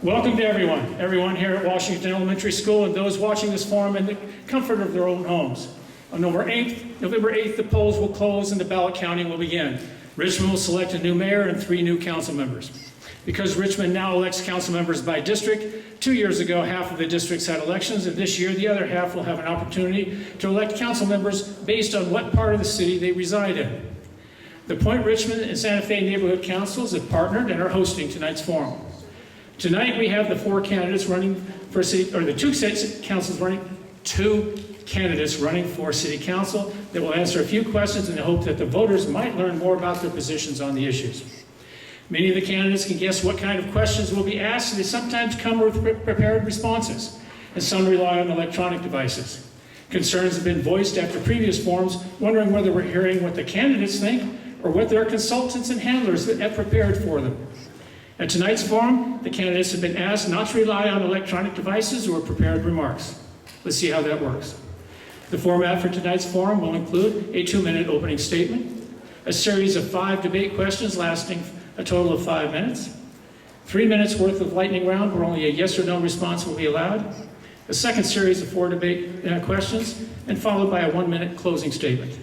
Welcome to everyone here at Washington Elementary School and those watching this forum in the comfort of their own homes. On November 8th, the polls will close and the ballot counting will begin. Richmond will select a new mayor and 3 new council members. Because Richmond now elects council members by district, 2 years ago half of the districts had elections, and this year the other half will have an opportunity to elect council members based on what part of the city they reside in. The Point Richmond and Santa Fe neighborhood councils have partnered and are hosting tonight's forum. Tonight we have the 4 candidates running for city, or the 2 candidates running for city council that will answer a few questions in the hope that the voters might learn more about their positions on the issues. Many of the candidates can guess what kind of questions will be asked, and they sometimes come with prepared responses, and some rely on electronic devices. Concerns have been voiced after previous forums, wondering whether we're hearing what the candidates think or what their consultants and handlers have prepared for them. At tonight's forum, the candidates have been asked not to rely on electronic devices or prepared remarks. Let's see how that works. The format for tonight's forum will include a 2-minute opening statement, a series of 5 debate questions lasting a total of 5 minutes, 3 minutes worth of lightning round where only a yes or no response will be allowed, a second series of 4 debate questions, and followed by a 1-minute closing statement.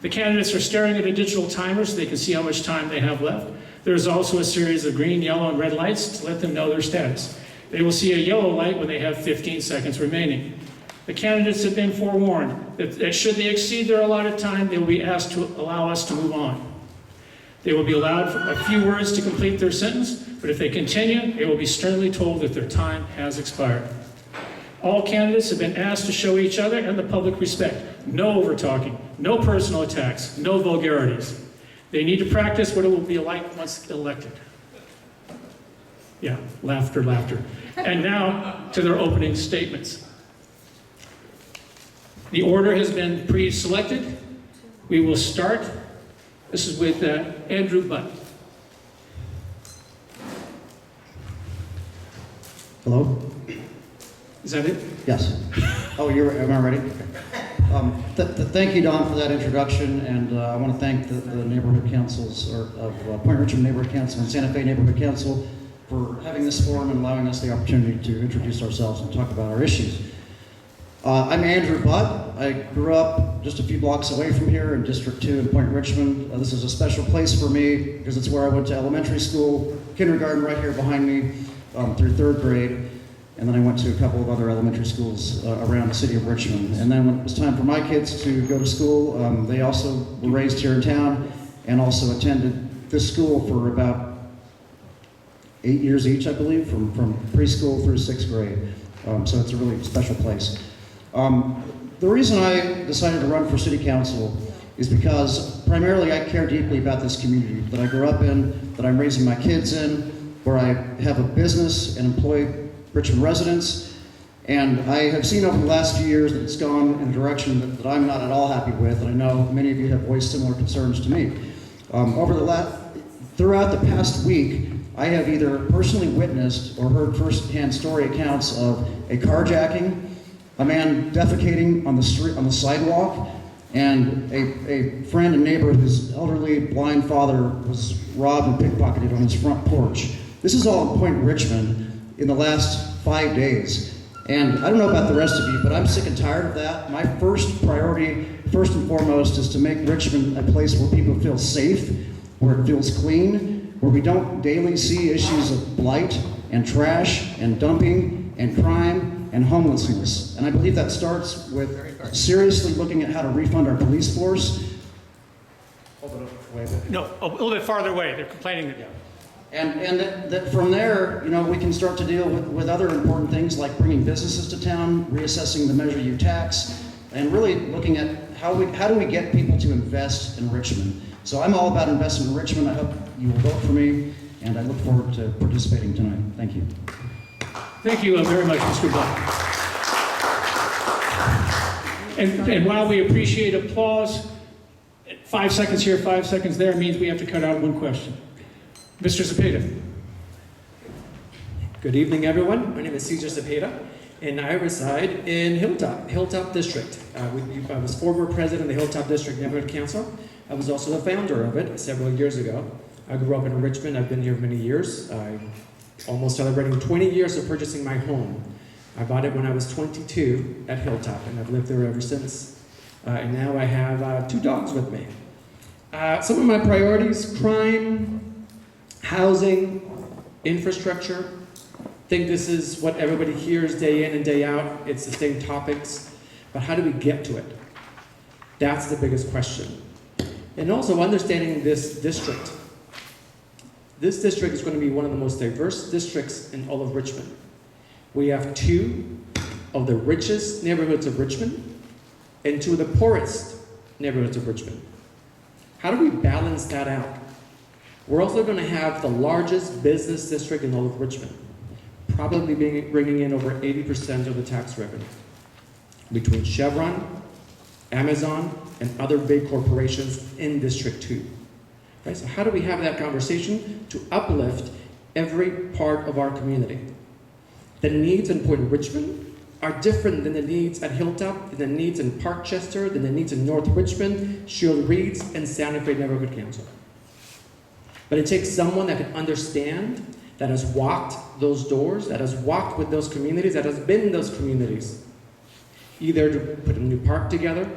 The candidates are staring at a digital timer so they can see how much time they have left. There is also a series of green, yellow, and red lights to let them know their status. They will see a yellow light when they have 15 seconds remaining. The candidates have been forewarned that should they exceed their allotted time, they will be asked to allow us to move on. They will be allowed a few words to complete their sentence, but if they continue, they will be sternly told that their time has expired. All candidates have been asked to show each other and the public respect. No over-talking, no personal attacks, no vulgarities. They need to practice what it will be like once elected. Yeah, laughter, laughter. And now to their opening statements. The order has been pre-selected. We will start. This is with Andrew Butt. Hello? Is that it? Yes. Oh, am I ready? Thank you, Don, for that introduction, and I want to thank the neighborhood councils of Point Richmond Neighborhood Council and Santa Fe Neighborhood Council for having this forum and allowing us the opportunity to introduce ourselves and talk about our issues. I'm Andrew Butt. I grew up just a few blocks away from here in District 2 in Point Richmond. This is a special place for me because it's where I went to elementary school, kindergarten right here behind me, through 3rd grade. And then I went to a couple of other elementary schools around the city of Richmond. And then when it was time for my kids to go to school, they also were raised here in town and also attended this school for about 8 years each, I believe, from preschool through 6th grade. So it's a really special place. The reason I decided to run for city council is because primarily I care deeply about this community that I grew up in, that I'm raising my kids in, where I have a business and employ Richmond residents, and I have seen over the last few years that it's gone in a direction that I'm not at all happy with, and I know many of you have voiced similar concerns to me. Throughout the past week, I have either personally witnessed or heard first-hand story accounts of a carjacking, a man defecating on the street, on the sidewalk, and a friend and neighbor whose elderly blind father was robbed and pickpocketed on his front porch. This is all in Point Richmond in the last 5 days. And I don't know about the rest of you, but I'm sick and tired of that. My first priority, first and foremost, is to make Richmond a place where people feel safe, where it feels clean, where we don't daily see issues of blight and trash and dumping and crime and homelessness. And I believe that starts with seriously looking at how to refund our police force. Hold it up, wait a minute. No, a little bit farther away. They're complaining that. Yeah. And that from there, we can start to deal with other important things like bringing businesses to town, reassessing the measure you tax, and really looking at how do we get people to invest in Richmond. So I'm all about investment in Richmond. I hope you will vote for me, and I look forward to participating tonight. Thank you. Thank you very much, Mr. Butt. And while we appreciate applause, 5 seconds here, 5 seconds there means we have to cut out one question. Mr. Zepeda. Good evening, everyone. My name is Cesar Zepeda, and I reside in Hilltop District. I was former president of the Hilltop District Neighborhood Council. I was also the founder of it several years ago. I grew up in Richmond. I've been here many years. I almost celebrating 20 years of purchasing my home. I bought it when I was 22 at Hilltop, and I've lived there ever since. And now I have 2 dogs with me. Some of my priorities: crime, housing, infrastructure. I think this is what everybody hears day in and day out. It's the same topics, but how do we get to it? That's the biggest question. And also understanding this district. This district is going to be one of the most diverse districts in all of Richmond. We have 2 of the richest neighborhoods of Richmond and 2 of the poorest neighborhoods of Richmond. How do we balance that out? We're also going to have the largest business district in all of Richmond, probably bringing in over 80% of the tax revenue, between Chevron, Amazon, and other big corporations in District 2. Right? So how do we have that conversation to uplift every part of our community? The needs in Point Richmond are different than the needs at Hilltop, than the needs in Parkchester, than the needs in North Richmond, Shield Reeds, and Santa Fe Neighborhood Council. But it takes someone that can understand, that has walked those doors, that has walked with those communities, that has been in those communities, either to put a new park together,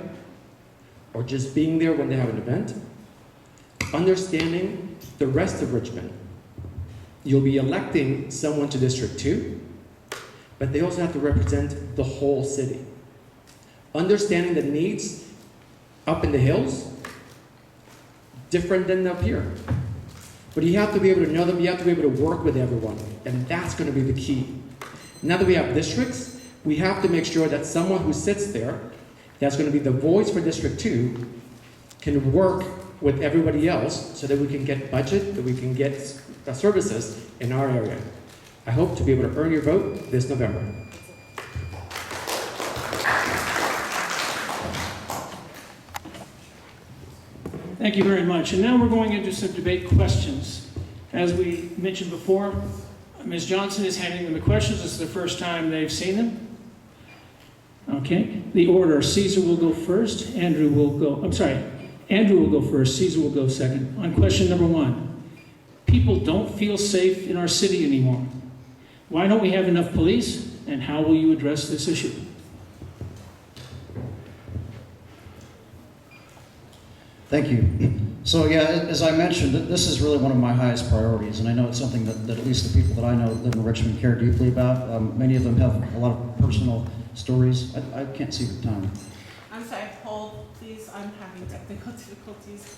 or just being there when they have an event, understanding the rest of Richmond. You'll be electing someone to District 2, but they also have to represent the whole city. Understanding the needs up in the hills, different than up here. But you have to be able to know them, you have to be able to work with everyone, and that's going to be the key. Now that we have districts, we have to make sure that someone who sits there, that's going to be the voice for District 2, can work with everybody else so that we can get budget, that we can get services in our area. I hope to be able to earn your vote this November. Thank you very much. And now we're going into some debate questions. As we mentioned before, Ms. Johnson is handing them the questions. This is the first time they've seen them. Okay. The order: Caesar will go first. Andrew will go first. Caesar will go second. On question number 1, people don't feel safe in our city anymore. Why don't we have enough police, and how will you address this issue? Thank you. So yeah, as I mentioned, this is really one of my highest priorities, and I know it's something that at least the people that I know that live in Richmond care deeply about. Many of them have a lot of personal stories. I can't see the time. I'm sorry, hold please, I'm having technical difficulties.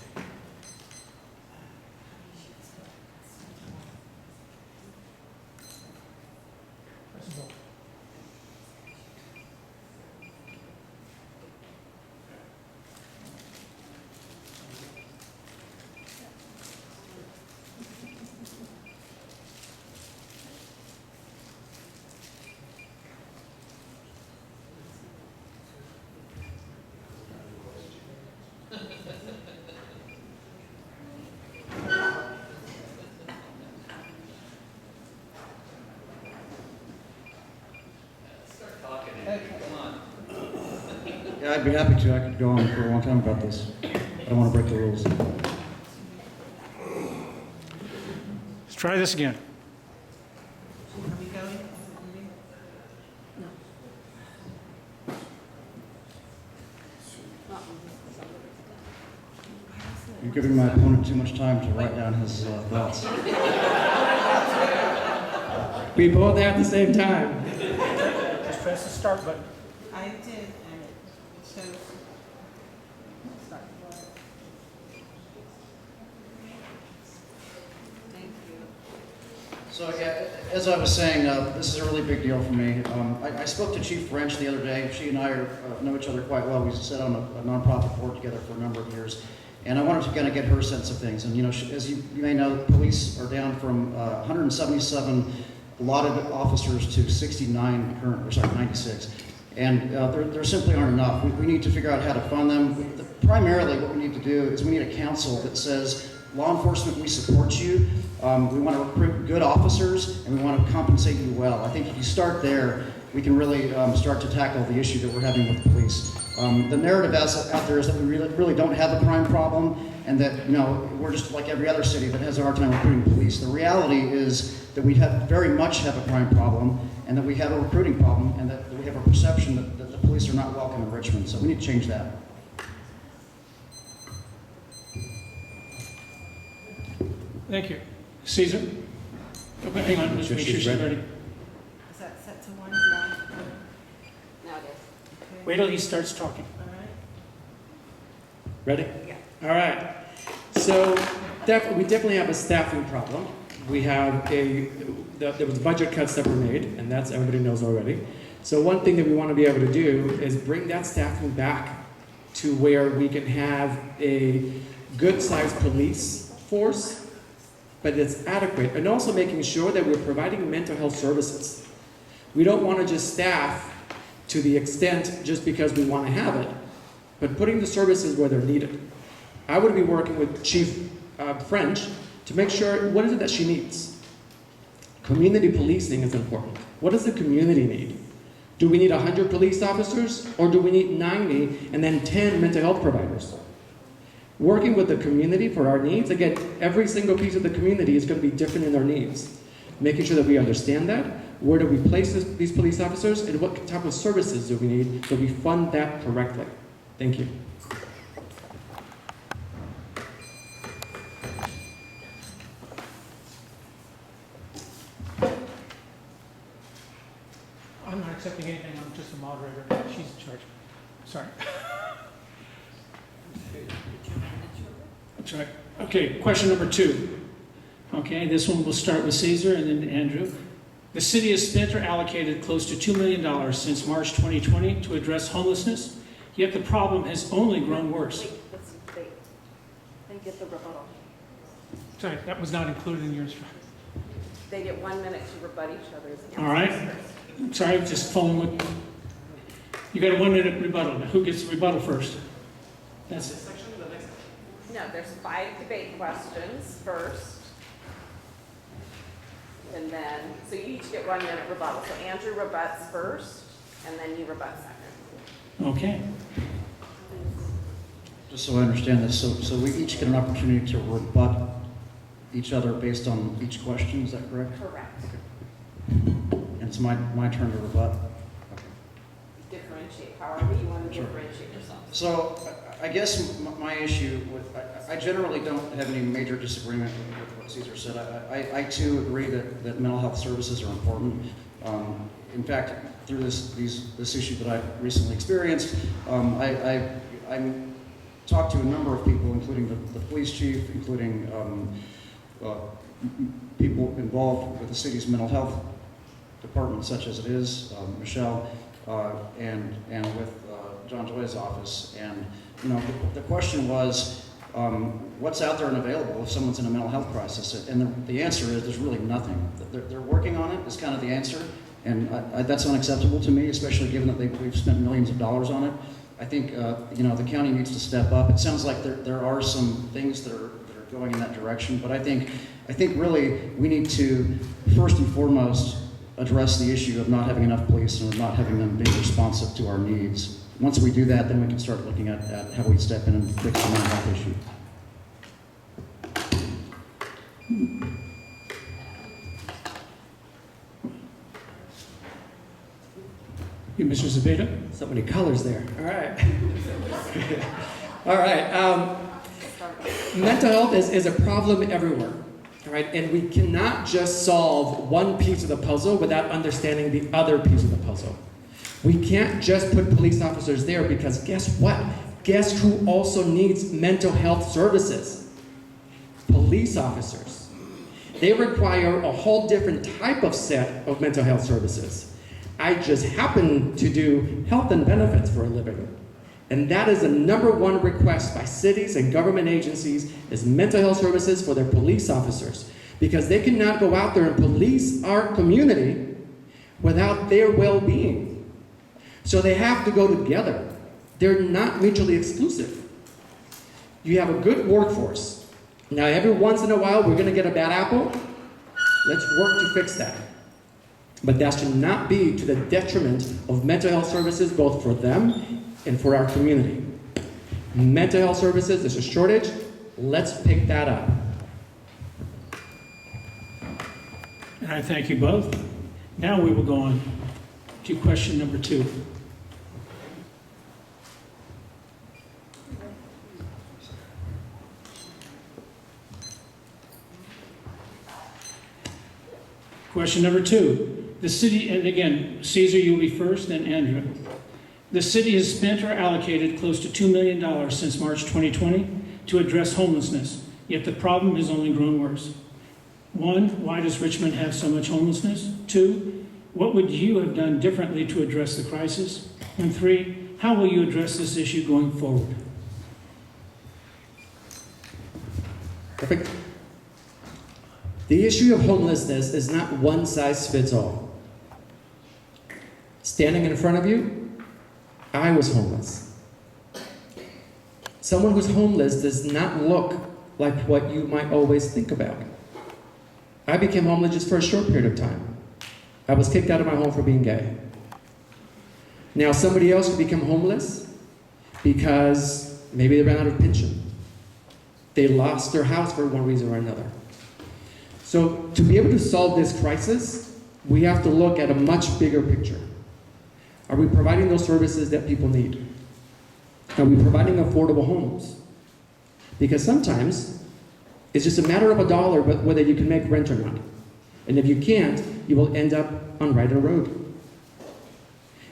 Yeah, I'd be happy to. I could go on for a long time about this. I don't want to break the rules. Let's try this again. Are we going? No. You're giving my opponent too much time to write down his thoughts. We both at the same time. Just press the start button. I did, and it shows. Start. Thank you. So yeah, as I was saying, this is a really big deal for me. I spoke to Chief French the other day. She and I know each other quite well. We sat on a nonprofit board together for a number of years. And I wanted to kind of get her sense of things. And you know, as you may know, the police are down from 177 allotted officers to 69 current, or sorry, 96. And there simply aren't enough. We need to figure out how to fund them. Primarily, what we need to do is we need a council that says, law enforcement, we support you. We want to recruit good officers, and we want to compensate you well. I think if you start there, we can really start to tackle the issue that we're having with police. The narrative out there is that we really don't have a crime problem, and that we're just like every other city that has a hard time recruiting police. The reality is that we very much have a crime problem, and that we have a recruiting problem, and that we have a perception that the police are not welcome in Richmond. So we need to change that. Thank you. Caesar? Oh, hang on, just make sure she's ready. Is that set to one? Now it is. Okay. Wait till he starts talking. All right. Ready? Yeah. All right. So we definitely have a staffing problem. We have there was budget cuts that were made, and that's everybody knows already. So one thing that we want to be able to do is bring that staffing back to where we can have a good-sized police force, but it's adequate, and also making sure that we're providing mental health services. We don't want to just staff to the extent just because we want to have it, but putting the services where they're needed. I would be working with Chief French to make sure, what is it that she needs? Community policing is important. What does the community need? Do we need 100 police officers, or do we need 90 and then 10 mental health providers? Working with the community for our needs, again, every single piece of the community is going to be different in their needs. Making sure that we understand that, where do we place these police officers, and what type of services do we need, so we fund that correctly. Thank you. I'm not accepting anything, I'm just a moderator. She's in charge. Sorry. That's right. Okay, question number 2. Okay, this one will start with Caesar and then Andrew. The city has spent or allocated close to $2 million since March 2020 to address homelessness, yet the problem has only grown worse. Wait, they get the rebuttal. Sorry, that was not included in yours. They get 1 minute to rebut each other's answers. All right. Sorry, just following what... You got a 1-minute rebuttal. Now, who gets the rebuttal first? That's it. No, there's 5 debate questions first. And then, so you each get 1 minute rebuttal. So Andrew rebuts first, and then you rebut second. Okay. Just so I understand this, so we each get an opportunity to rebut each other based on each question, is that correct? Correct. And it's my turn to rebut? Differentiate however you want to Sure. differentiate yourself. So I guess my issue with, I generally don't have any major disagreement with what Caesar said. I too agree that mental health services are important. In fact, through this issue that I've recently experienced, I talked to a number of people, including the police chief, including people involved with the city's mental health department, such as it is, Michelle, and with John Joy's office. And you know, the question was, what's out there and available if someone's in a mental health crisis? And the answer is there's really nothing. They're working on it is kind of the answer, and that's unacceptable to me, especially given that we've spent millions of dollars on it. I think you know, the county needs to step up. It sounds like there are some things that are going in that direction, but I think really we need to first and foremost address the issue of not having enough police and not having them being responsive to our needs. Once we do that, then we can start looking at how we step in and fix the mental health issue. You, Mr. Zepeda? So many colors there. All right. All right. Mental health is a problem everywhere. All right. And we cannot just solve one piece of the puzzle without understanding the other piece of the puzzle. We can't just put police officers there because guess what? Guess who also needs mental health services? Police officers. They require a whole different type of set of mental health services. I just happen to do health and benefits for a living. And that is the #1 request by cities and government agencies is mental health services for their police officers. Because they cannot go out there and police our community without their well-being. So they have to go together. They're not mutually exclusive. You have a good workforce. Now every once in a while we're going to get a bad apple. Let's work to fix that. But that should not be to the detriment of mental health services, both for them and for our community. Mental health services, there's a shortage. Let's pick that up. And I thank you both. Now we will go on to question number 2. Question number 2. The city, and again, Caesar, you'll be first, then Andrew. The city has spent or allocated close to $2 million since March 2020 to address homelessness, yet the problem has only grown worse. 1, why does Richmond have so much homelessness? 2, what would you have done differently to address the crisis? And 3, how will you address this issue going forward? Perfect. The issue of homelessness is not one size fits all. Standing in front of you, I was homeless. Someone who's homeless does not look like what you might always think about. I became homeless just for a short period of time. I was kicked out of my home for being gay. Now somebody else could become homeless because maybe they ran out of pension. They lost their house for one reason or another. So to be able to solve this crisis, we have to look at a much bigger picture. Are we providing those services that people need? Are we providing affordable homes? Because sometimes it's just a matter of $1, but whether you can make rent or not. And if you can't, you will end up on Ryder Road.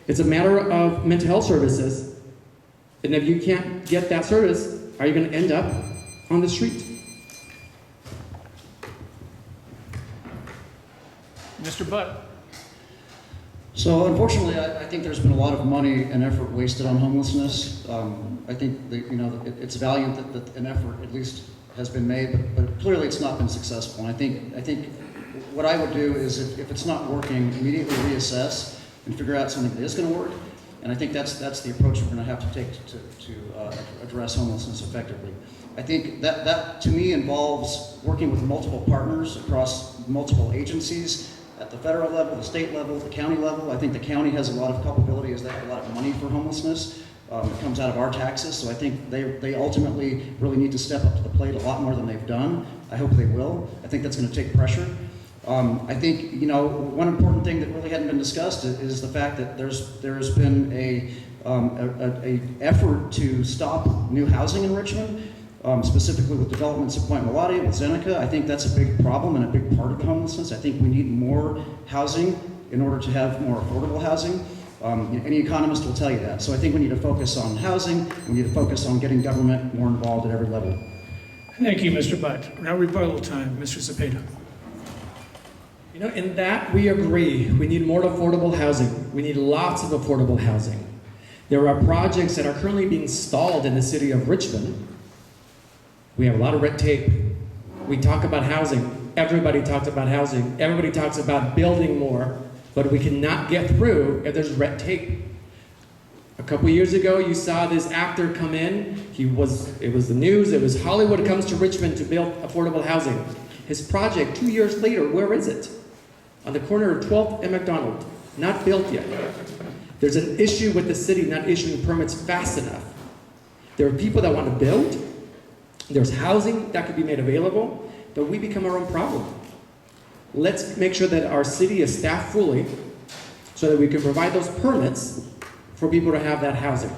It's a matter of mental health services. And if you can't get that service, are you going to end up on the street? Mr. Butt. So unfortunately, I think there's been a lot of money and effort wasted on homelessness. I think that, it's valiant that an effort at least has been made, but clearly it's not been successful. And I think what I would do is if it's not working, immediately reassess and figure out something that is going to work. And I think that's the approach we're going to have to take to address homelessness effectively. I think that to me involves working with multiple partners across multiple agencies at the federal level, the state level, the county level. I think the county has a lot of culpability as they have a lot of money for homelessness. It comes out of our taxes, so I think they ultimately really need to step up to the plate a lot more than they've done. I hope they will. I think that's going to take pressure. I think, one important thing that really hadn't been discussed is the fact that there's been a effort to stop new housing in Richmond, specifically with developments at Point Richmond, with Zeneca. I think that's a big problem and a big part of the homelessness. I think we need more housing in order to have more affordable housing. Any economist will tell you that. So I think we need to focus on housing. We need to focus on getting government more involved at every level. Thank you, Mr. Butt. Now rebuttal time, Mr. Cepeda. In that we agree. We need more affordable housing. We need lots of affordable housing. There are projects that are currently being stalled in the city of Richmond. We have a lot of red tape. We talk about housing. Everybody talks about housing. Everybody talks about building more, but we cannot get through if there's red tape. A couple years ago, you saw this actor come in. It was the news. It was Hollywood comes to Richmond to build affordable housing. His project, 2 years later, where is it? On the corner of 12th and McDonald. Not built yet. There's an issue with the city not issuing permits fast enough. There are people that want to build. There's housing that could be made available, but we become our own problem. Let's make sure that our city is staffed fully so that we can provide those permits for people to have that housing.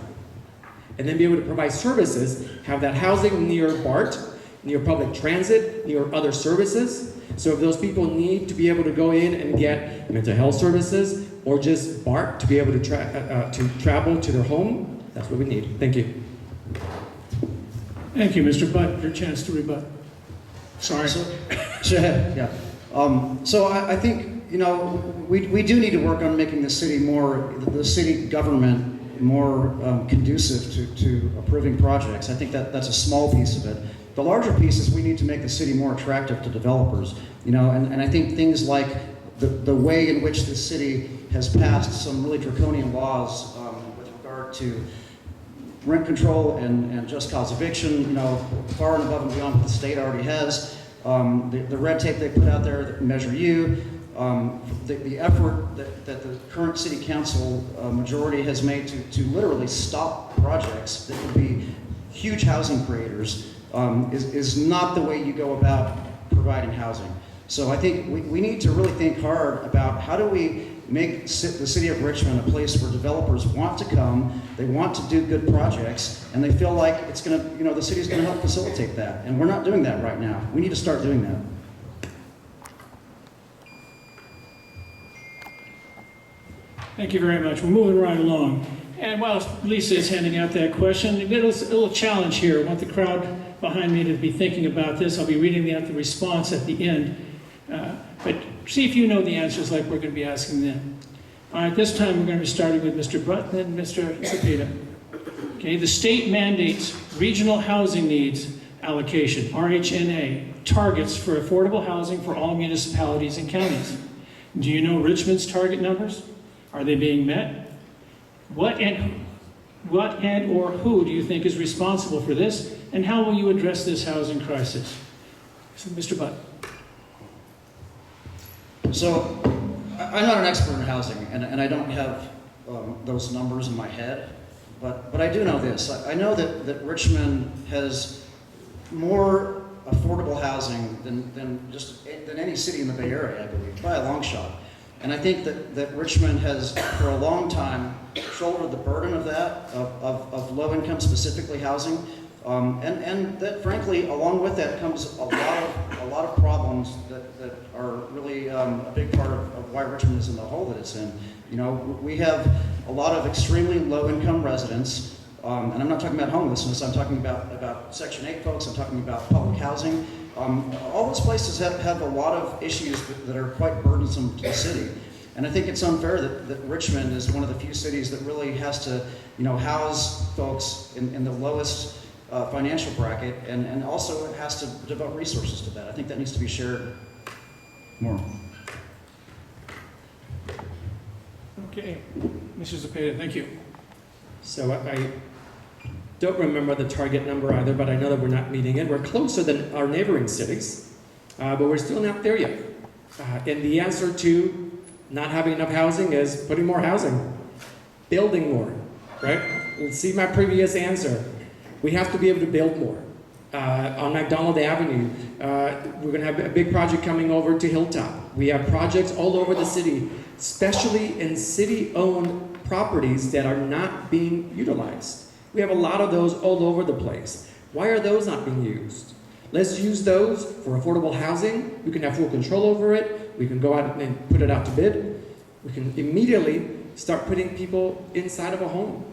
And then be able to provide services, have that housing near BART, near public transit, near other services. So if those people need to be able to go in and get mental health services or just BART to be able to travel to their home, that's what we need. Thank you. Thank you, Mr. Butt. Your chance to rebut. Sorry. Yeah. So I think, we do need to work on making the city government more conducive to approving projects. I think that's a small piece of it. The larger piece is we need to make the city more attractive to developers, and I think things like the way in which the city has passed some really draconian laws with regard to rent control and just cause eviction, far and above and beyond what the state already has. The red tape they put out there, the Measure U, the effort that the current city council majority has made to literally stop projects that would be huge housing creators is not the way you go about providing housing. So I think we need to really think hard about how do we make the city of Richmond a place where developers want to come, they want to do good projects, and they feel like it's going to, the city's going to help facilitate that. And we're not doing that right now. We need to start doing that. Thank you very much. We're moving right along. And while Lisa is handing out that question, a little challenge here. I want the crowd behind me to be thinking about this. I'll be reading out the response at the end. But see if you know the answers like we're going to be asking them. All right, this time we're going to be starting with Mr. Butt and Mr. Cepeda. Okay, the state mandates regional housing needs allocation, RHNA, targets for affordable housing for all municipalities and counties. Do you know Richmond's target numbers? Are they being met? What and or who do you think is responsible for this? And how will you address this housing crisis? So, Mr. Butt. So, I'm not an expert in housing, and I don't have those numbers in my head, but I do know this. I know that Richmond has more affordable housing than any city in the Bay Area, I believe, by a long shot. And I think that Richmond has, for a long time, shouldered the burden of that, of low-income, specifically housing. And that, frankly, along with that comes a lot of problems that are really a big part of why Richmond is in the hole that it's in. We have a lot of extremely low-income residents, and I'm not talking about homelessness. I'm talking about Section 8 folks. I'm talking about public housing. All those places have a lot of issues that are quite burdensome to the city. And I think it's unfair that Richmond is one of the few cities that really has to, house folks in the lowest financial bracket, and also it has to devote resources to that. I think that needs to be shared more. Okay, Mr. Cepeda, thank you. So I don't remember the target number either, but I know that we're not meeting it. We're closer than our neighboring cities, but we're still not there yet. And the answer to not having enough housing is putting more housing, building more, right? Let's see my previous answer. We have to be able to build more. On McDonald Avenue, we're going to have a big project coming over to Hilltop. We have projects all over the city, especially in city-owned properties that are not being utilized. We have a lot of those all over the place. Why are those not being used? Let's use those for affordable housing. We can have full control over it. We can go out and put it out to bid. We can immediately start putting people inside of a home.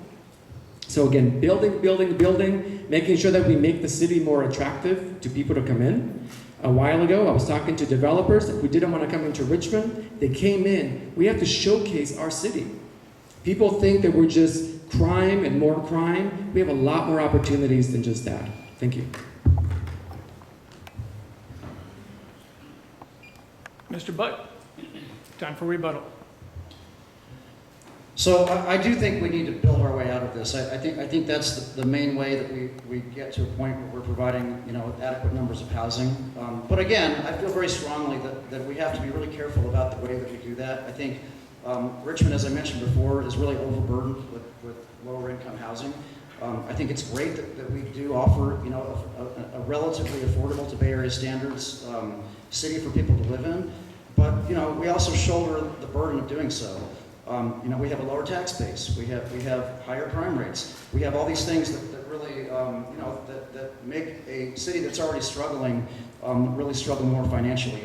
So again, building, making sure that we make the city more attractive to people to come in. A while ago, I was talking to developers who didn't want to come into Richmond. They came in. We have to showcase our city. People think that we're just crime and more crime. We have a lot more opportunities than just that. Thank you. Mr. Butt, time for rebuttal. So I do think we need to build our way out of this. I think that's the main way that we get to a point where we're providing adequate numbers of housing. But again, I feel very strongly that we have to be really careful about the way that we do that. I think Richmond, as I mentioned before, is really overburdened with lower income housing. I think it's great that we do offer a relatively affordable to Bay Area standards city for people to live in. But we also shoulder the burden of doing so. We have a lower tax base. We have higher crime rates. We have all these things that really, that make a city that's already struggling really struggle more financially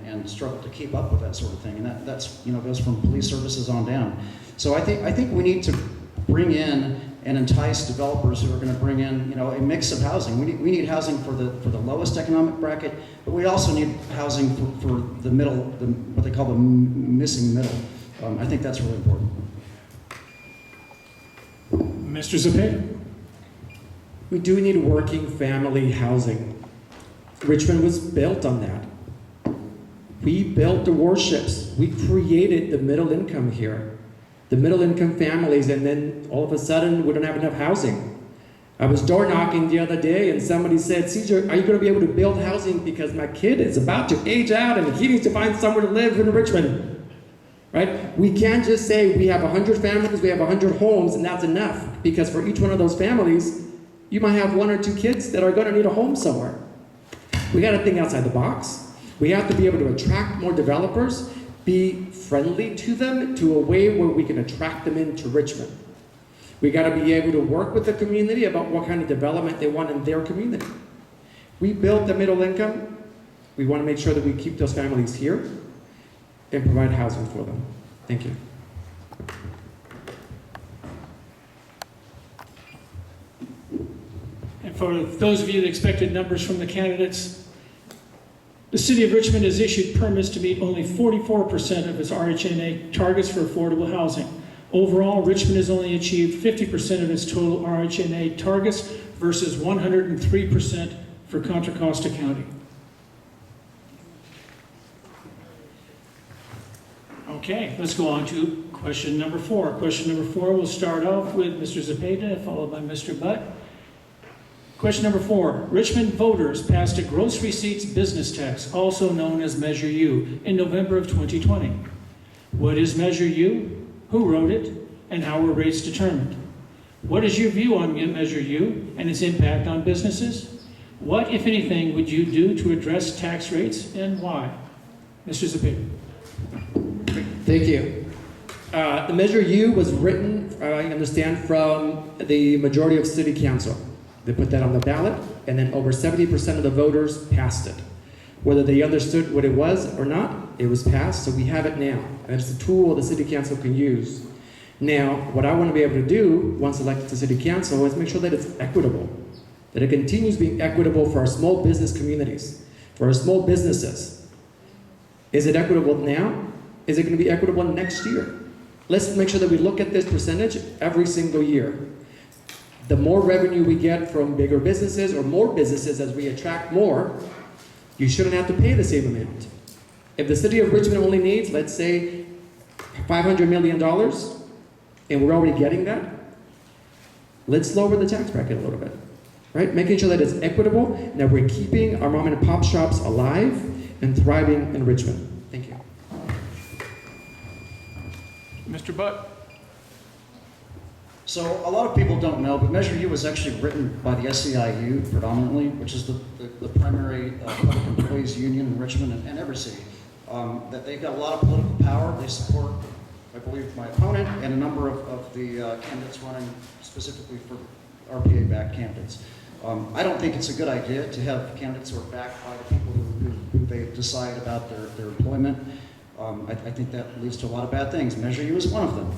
and struggle to keep up with that sort of thing. And that's goes from police services on down. So I think we need to bring in and entice developers who are going to bring in a mix of housing. We need housing for the lowest economic bracket, but we also need housing for the middle, what they call the missing middle. I think that's really important. Mr. Cepeda. We do need working family housing. Richmond was built on that. We built the warships. We created the middle income here. The middle income families, and then all of a sudden we don't have enough housing. I was door knocking the other day and somebody said, "Caesar, are you going to be able to build housing because my kid is about to age out and he needs to find somewhere to live in Richmond?" Right? We can't just say we have 100 families, we have 100 homes, and that's enough. Because for each one of those families, you might have 1 or 2 kids that are going to need a home somewhere. We got to think outside the box. We have to be able to attract more developers, be friendly to them to a way where we can attract them into Richmond. We got to be able to work with the community about what kind of development they want in their community. We build the middle income. We want to make sure that we keep those families here and provide housing for them. Thank you. And for those of you that expected numbers from the candidates, the City of Richmond has issued permits to meet only 44% of its RHNA targets for affordable housing. Overall, Richmond has only achieved 50% of its total RHNA targets versus 103% for Contra Costa County. Okay, let's go on to question number 4. Question number 4 will start off with Mr. Zepeda, followed by Mr. Butt. Question number 4. Richmond voters passed a gross receipts business tax, also known as Measure U, in November of 2020. What is Measure U? Who wrote it? And how were rates determined? What is your view on Measure U and its impact on businesses? What, if anything, would you do to address tax rates and why? Mr. Zepeda. Thank you. The Measure U was written, I understand, from the majority of City Council. They put that on the ballot, and then over 70% of the voters passed it. Whether they understood what it was or not, it was passed, so we have it now. And it's a tool the City Council can use. Now, what I want to be able to do, once elected to City Council, is make sure that it's equitable. That it continues being equitable for our small business communities, for our small businesses. Is it equitable now? Is it going to be equitable next year? Let's make sure that we look at this percentage every single year. The more revenue we get from bigger businesses or more businesses as we attract more, you shouldn't have to pay the same amount. If the City of Richmond only needs, let's say, $500 million, and we're already getting that, let's lower the tax bracket a little bit, right? Making sure that it's equitable and that we're keeping our mom and pop shops alive and thriving in Richmond. Thank you. Mr. Butt. So a lot of people don't know, but Measure U was actually written by the SEIU predominantly, which is the primary public employees union in Richmond and every city. That they've got a lot of political power. They support, I believe, my opponent and a number of the candidates running specifically for RPA-backed candidates. I don't think it's a good idea to have candidates who are backed by the people who they decide about their employment. I think that leads to a lot of bad things. Measure U is one of them.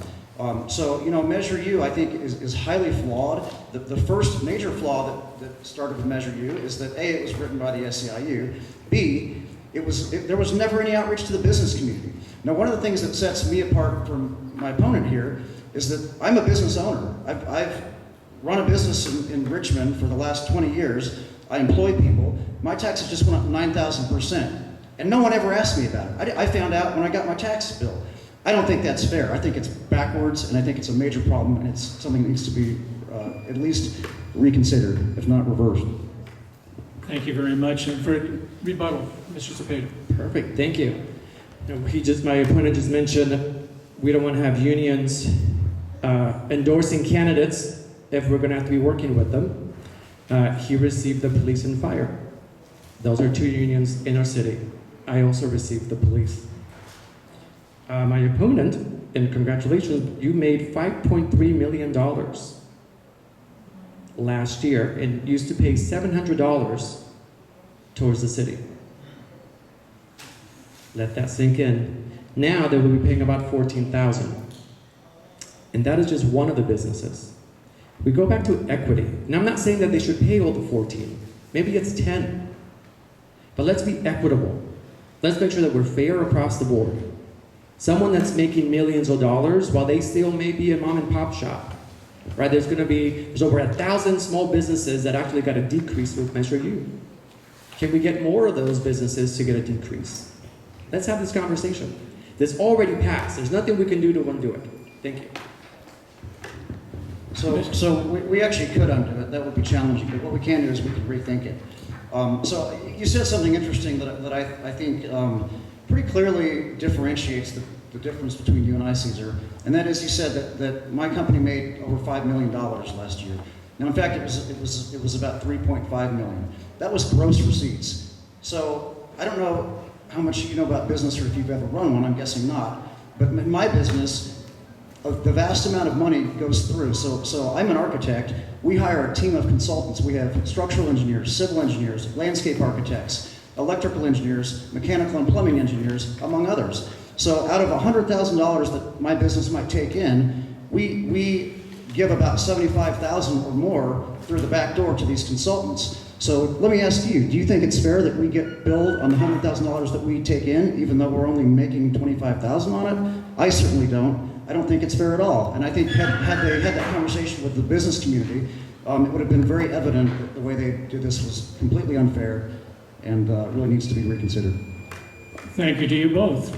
So, Measure U, I think, is highly flawed. The first major flaw that started with Measure U is that A, it was written by the SEIU, B, there was never any outreach to the business community. Now, one of the things that sets me apart from my opponent here is that I'm a business owner. I've run a business in Richmond for the last 20 years. I employ people. My taxes just went up 9,000%. And no one ever asked me about it. I found out when I got my tax bill. I don't think that's fair. I think it's backwards, and I think it's a major problem, and it's something that needs to be at least reconsidered, if not reversed. Thank you very much. And for rebuttal, Mr. Zepeda. Perfect, thank you. My opponent just mentioned we don't want to have unions endorsing candidates if we're going to have to be working with them. He received the police and fire. Those are two unions in our city. I also received the police. My opponent, and congratulations, you made $5.3 million last year and used to pay $700 towards the city. Let that sink in. Now they will be paying about $14,000. And that is just one of the businesses. We go back to equity. And I'm not saying that they should pay all the 14. Maybe it's 10. But let's be equitable. Let's make sure that we're fair across the board. Someone that's making millions of dollars, while they still may be a mom and pop shop, right? There's over 1,000 small businesses that actually got a decrease with Measure U. Can we get more of those businesses to get a decrease? Let's have this conversation. This already passed. There's nothing we can do to undo it. Thank you. So we actually could undo it. That would be challenging. But what we can do is we can rethink it. So you said something interesting that I think pretty clearly differentiates the difference between you and I, Caesar. And that is, you said that my company made over $5 million last year. Now, in fact, it was about $3.5 million. That was gross receipts. So I don't know how much you know about business or if you've ever run one. I'm guessing not. But in my business, the vast amount of money goes through. So I'm an architect. We hire a team of consultants. We have structural engineers, civil engineers, landscape architects, electrical engineers, mechanical and plumbing engineers, among others. So out of $100,000 that my business might take in, we give about $75,000 or more through the back door to these consultants. So let me ask you, do you think it's fair that we get billed on the $100,000 that we take in, even though we're only making $25,000 on it? I certainly don't. I don't think it's fair at all. And I think had they had that conversation with the business community, it would have been very evident that the way they did this was completely unfair and really needs to be reconsidered. Thank you to you both.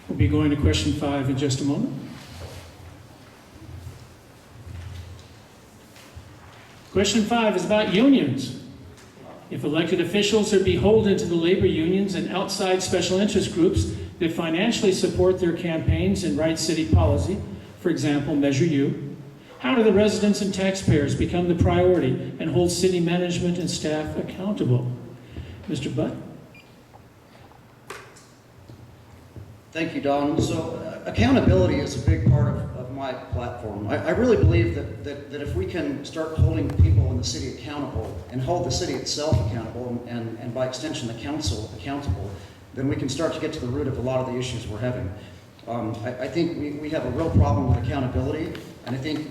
We'll be going to question 5 in just a moment. Question 5 is about unions. If elected officials are beholden to the labor unions and outside special interest groups that financially support their campaigns and write city policy, for example, Measure U, how do the residents and taxpayers become the priority and hold city management and staff accountable? Mr. Butt? Thank you, Don. So accountability is a big part of my platform. I really believe that if we can start holding people in the city accountable and hold the city itself accountable and by extension the council accountable, then we can start to get to the root of a lot of the issues we're having. I think we have a real problem with accountability, and I think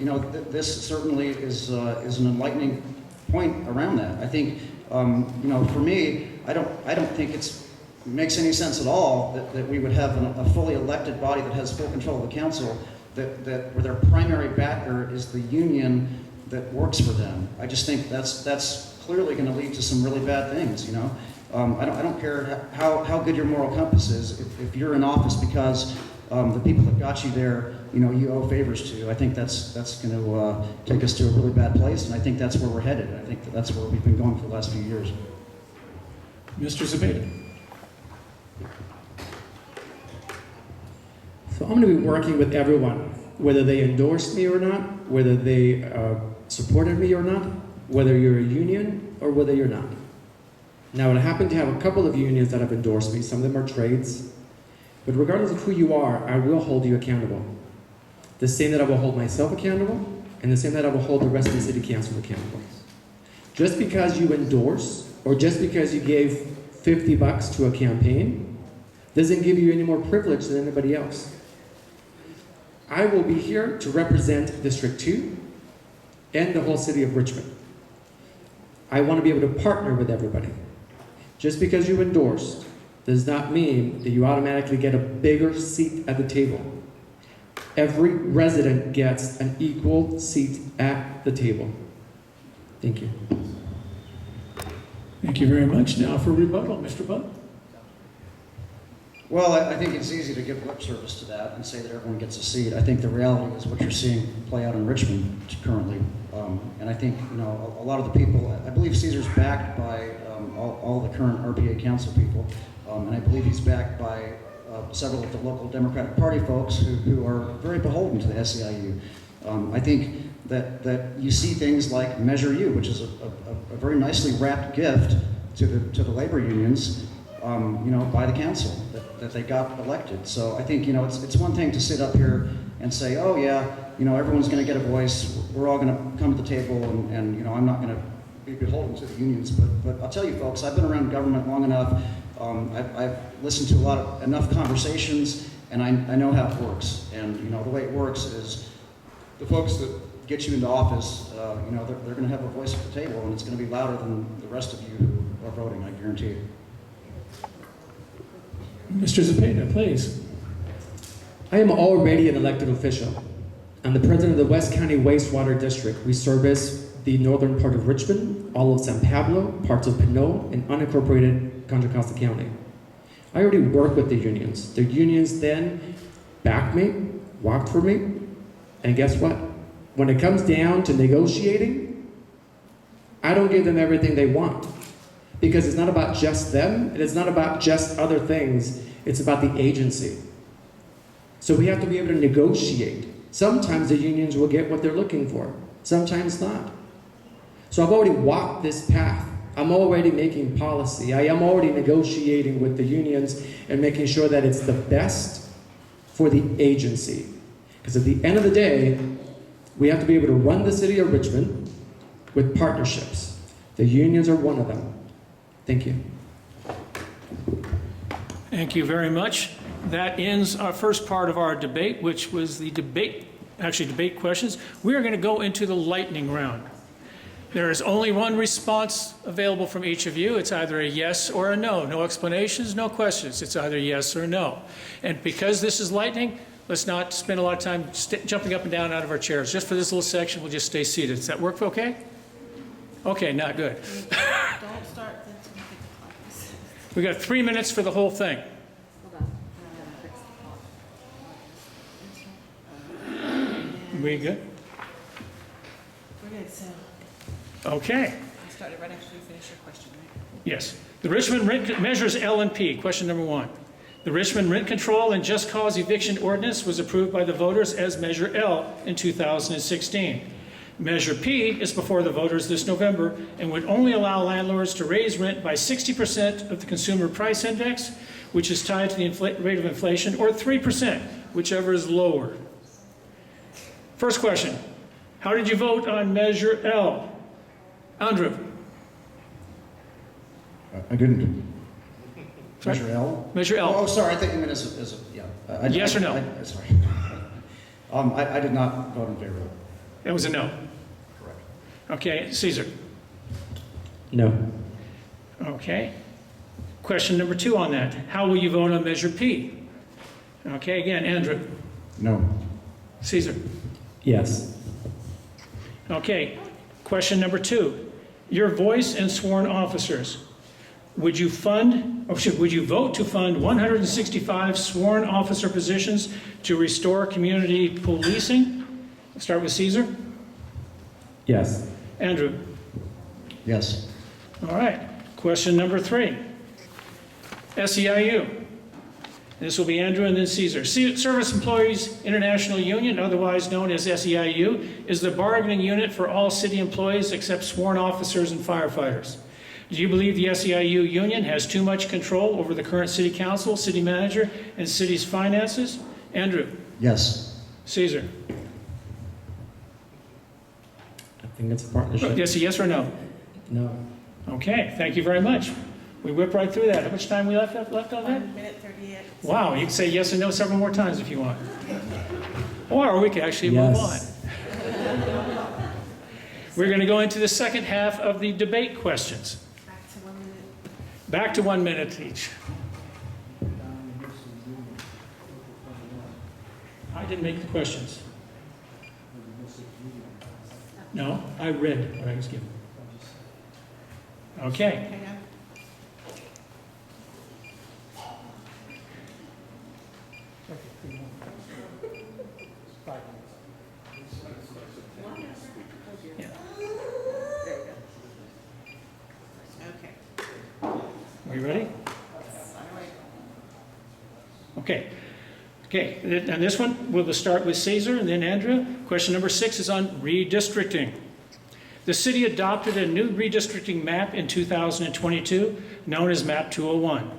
this certainly is an enlightening point around that. I think for me, I don't think it makes any sense at all that we would have a fully elected body that has full control of the council where their primary backer is the union that works for them. I just think that's clearly going to lead to some really bad things. I don't care how good your moral compass is. If you're in office because the people that got you there, you owe favors to, I think that's going to take us to a really bad place, and I think that's where we're headed. I think that's where we've been going for the last few years. Mr. Zepeda. So I'm going to be working with everyone, whether they endorsed me or not, whether they supported me or not, whether you're a union or whether you're not. Now, I happen to have a couple of unions that have endorsed me. Some of them are trades. But regardless of who you are, I will hold you accountable. The same that I will hold myself accountable, and the same that I will hold the rest of the city council accountable. Just because you endorse, or just because you gave $50 to a campaign, doesn't give you any more privilege than anybody else. I will be here to represent District 2 and the whole city of Richmond. I want to be able to partner with everybody. Just because you endorsed does not mean that you automatically get a bigger seat at the table. Every resident gets an equal seat at the table. Thank you. Thank you very much. Now for rebuttal, Mr. Butt. Well, I think it's easy to give lip service to that and say that everyone gets a seat. I think the reality is what you're seeing play out in Richmond currently. And I think, a lot of the people, I believe Caesar's backed by all the current RPA council people. And I believe he's backed by several of the local Democratic Party folks who are very beholden to the SEIU. I think that you see things like Measure U, which is a very nicely wrapped gift to the labor unions, by the council that they got elected. So I think, it's one thing to sit up here and say, oh yeah, everyone's going to get a voice. We're all going to come to the table, and I'm not going to be beholden to the unions. But I'll tell you, folks, I've been around government long enough. I've listened to enough conversations, and I know how it works. And the way it works is the folks that get you into office, they're going to have a voice at the table, and it's going to be louder than the rest of you who are voting. I guarantee you. Mr. Zepeda, please. I am already an elected official. I'm the president of the West County Wastewater District. We service the northern part of Richmond, all of San Pablo, parts of Pinot, and unincorporated Contra Costa County. I already work with the unions. The unions then backed me, walked for me, and guess what? When it comes down to negotiating, I don't give them everything they want. Because it's not about just them, and it's not about just other things, it's about the agency. So we have to be able to negotiate. Sometimes the unions will get what they're looking for, sometimes not. So I've already walked this path I'm already making policy. I am already negotiating with the unions and making sure that it's the best for the agency. Because at the end of the day, we have to be able to run the city of Richmond with partnerships. The unions are one of them. Thank you. Thank you very much. That ends our first part of our debate, which was the debate questions. We are going to go into the lightning round. There is only one response available from each of you. It's either a yes or a no. No explanations, no questions. It's either yes or no. And because this is lightning, let's not spend a lot of time jumping up and down out of our chairs. Just for this little section, we'll just stay seated. Does that work okay? Okay, not good. Don't start until we get the copies. We got 3 minutes for the whole thing. Hold on. We good? We're good, so Okay. I started right after you finish your question, right? Yes. The Richmond rent measures L&P. Question number 1. The Richmond Rent Control and Just Cause Eviction Ordinance was approved by the voters as Measure L in 2016. Measure P is before the voters this November and would only allow landlords to raise rent by 60% of the Consumer Price Index, which is tied to the rate of inflation, or 3%, whichever is lower. First question. How did you vote on Measure L? Andrew? I didn't. Sorry? Measure L? Measure L. Oh, sorry, I think you meant as a yeah. Yes or no? Sorry. I did not vote in favor of it. It was a no. Correct. Okay, Caesar. No. Okay. Question number 2 on that. How will you vote on Measure P? Okay, again, Andrew. No. Caesar. Yes. Okay. Question number 2. Your voice and sworn officers. Would you vote to fund 165 sworn officer positions to restore community policing? Let's start with Caesar. Yes. Andrew. Yes. All right. Question number 3. SEIU. This will be Andrew and then Caesar. Service Employees International Union, otherwise known as SEIU, is the bargaining unit for all city employees except sworn officers and firefighters. Do you believe the SEIU union has too much control over the current city council, city manager, and city's finances? Andrew. Yes. Caesar. I think it's a partnership. Yes, a yes or no? No. Okay, thank you very much. We whipped right through that. How much time we left on that? 1 minute 38. Wow, you can say yes and no several more times if you want. Or we can actually move on. Yes. We're going to go into the second half of the debate questions. Back to 1 minute. Back to 1 minute each. I didn't make the questions. No, I read what I was given. Okay. Hang on. Yeah. There you Okay. Are you ready? Okay. Okay, and this one, we'll start with Caesar and then Andrew. Question number 6 is on redistricting. The city adopted a new redistricting map in 2022, known as Map 201.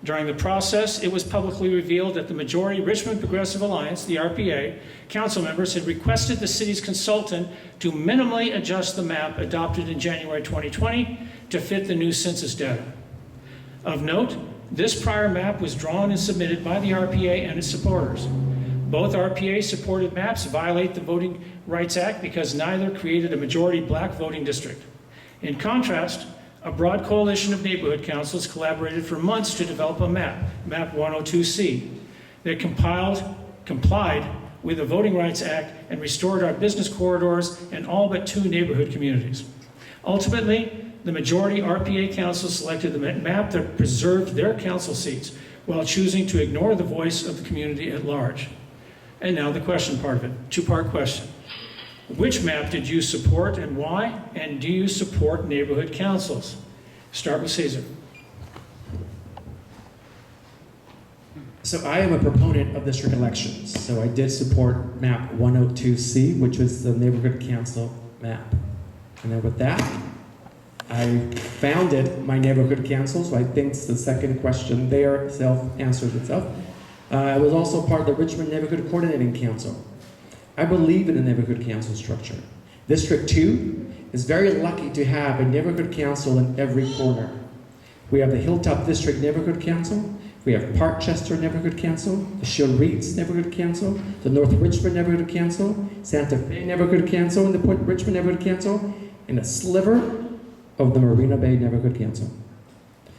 During the process, it was publicly revealed that the majority Richmond Progressive Alliance, the RPA, council members had requested the city's consultant to minimally adjust the map adopted in January 2020 to fit the new census data. Of note, this prior map was drawn and submitted by the RPA and its supporters. Both RPA-supported maps violate the Voting Rights Act because neither created a majority black voting district. In contrast, a broad coalition of neighborhood councils collaborated for months to develop a map, Map 102C, that complied with the Voting Rights Act and restored our business corridors and all but 2 neighborhood communities. Ultimately, the majority RPA council selected the map that preserved their council seats while choosing to ignore the voice of the community at large. And now the question part of it, 2-part question. Which map did you support and why? And do you support neighborhood councils? Start with Caesar. So I am a proponent of district elections. So I did support map 102C, which was the neighborhood council map. And then with that, I founded my neighborhood council, so I think the second question there self-answers itself. I was also part of the Richmond Neighborhood Coordinating Council. I believe in the neighborhood council structure. District 2 is very lucky to have a neighborhood council in every corner. We have the Hilltop District Neighborhood Council, we have Parkchester Neighborhood Council, the Shield Reeds Neighborhood Council, the North Richmond Neighborhood Council, Santa Fe Neighborhood Council, and the Point Richmond Neighborhood Council, and a sliver of the Marina Bay Neighborhood Council.